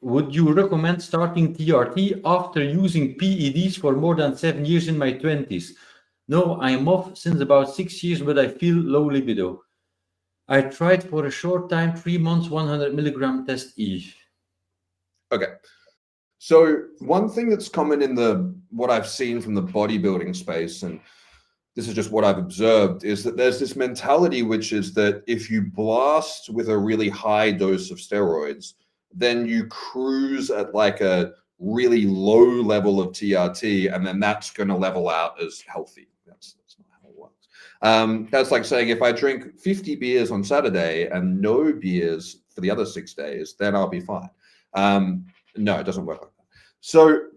would you recommend starting TRT after using PEDs for more than 7 years in my 20s? No, I am off since about 6 years, but I feel low libido. I tried for a short time, 3 months, 100 milligram test E. Okay. So one thing that's common in what I've seen from the bodybuilding space, and this is just what I've observed, is that there's this mentality, which is that if you blast with a really high dose of steroids, then you cruise at like a really low level of TRT, and then that's going to level out as healthy. That's not how it works. That's like saying if I drink 50 beers on Saturday and no beers for the other 6 days, then I'll be fine. No, it doesn't work like that. So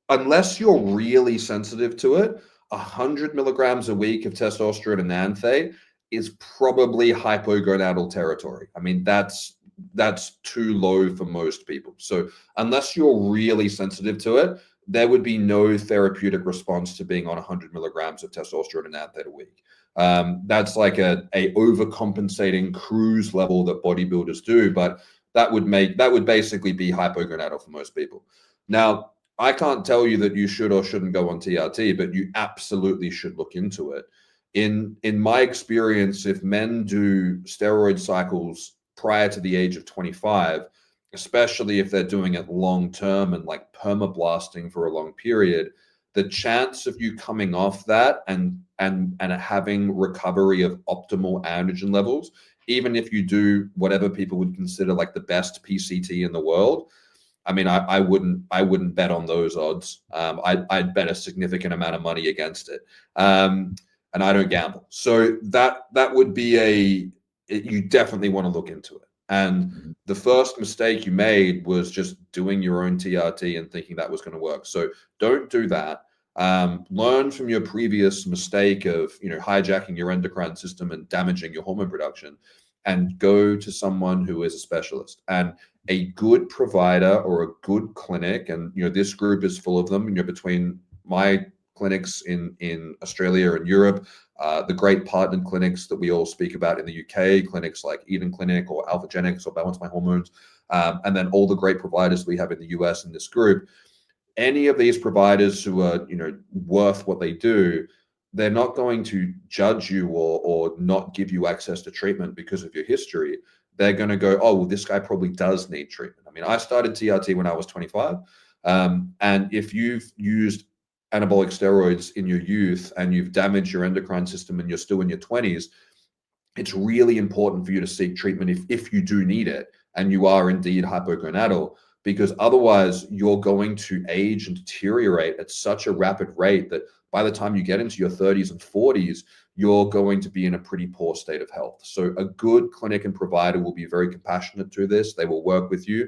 unless you're really sensitive to it, 100 milligrams a week of testosterone and anthate is probably hypogonadal territory. I mean, that's too low for most people. So unless you're really sensitive to it, there would be no therapeutic response to being on 100 milligrams of testosterone and anthate a week. That's like a overcompensating cruise level that bodybuilders do, but that would basically be hypogonadal for most people. Now, I can't tell you that you should or shouldn't go on TRT, but you absolutely should look into it. In my experience, if men do steroid cycles prior to the age of 25, especially if they're doing it long term and like permablasting for a long period, the chance of you coming off that and having recovery of optimal androgen levels, even if you do whatever people would consider like the best PCT in the world, I mean, I wouldn't bet on those odds. I'd bet a significant amount of money against it. And I don't gamble. So that would be you definitely want to look into it. And the first mistake you made was just doing your own TRT and thinking that was going to work. So don't do that. Learn from your previous mistake of, hijacking your endocrine system and damaging your hormone production, and go to someone who is a specialist. And a good provider or a good clinic, and this group is full of them, between my clinics in Australia and Europe, the great partnered clinics that we all speak about in the UK, clinics like Eden Clinic or Alphagenics or Balance My Hormones, and then all the great providers we have in the US in this group. Any of these providers who are worth what they do, they're not going to judge you or not give you access to treatment because of your history. They're going to go, oh, well, this guy probably does need treatment. I mean, I started TRT when I was 25. And if you've used anabolic steroids in your youth and you've damaged your endocrine system and you're still in your 20s, it's really important for you to seek treatment if you do need it and you are indeed hypogonadal, because otherwise you're going to age and deteriorate at such a rapid rate that by the time you get into your 30s and 40s, you're going to be in a pretty poor state of health. So a good clinic and provider will be very compassionate to this. They will work with you.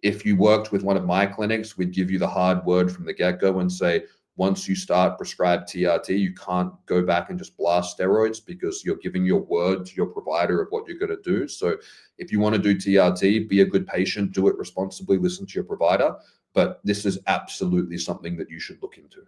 If you worked with one of my clinics, we'd give you the hard word from the get-go and say, once you start prescribed TRT, you can't go back and just blast steroids, because you're giving your word to your provider of what you're going to do. So if you want to do TRT, be a good patient, do it responsibly, listen to your provider. But this is absolutely something that you should look into.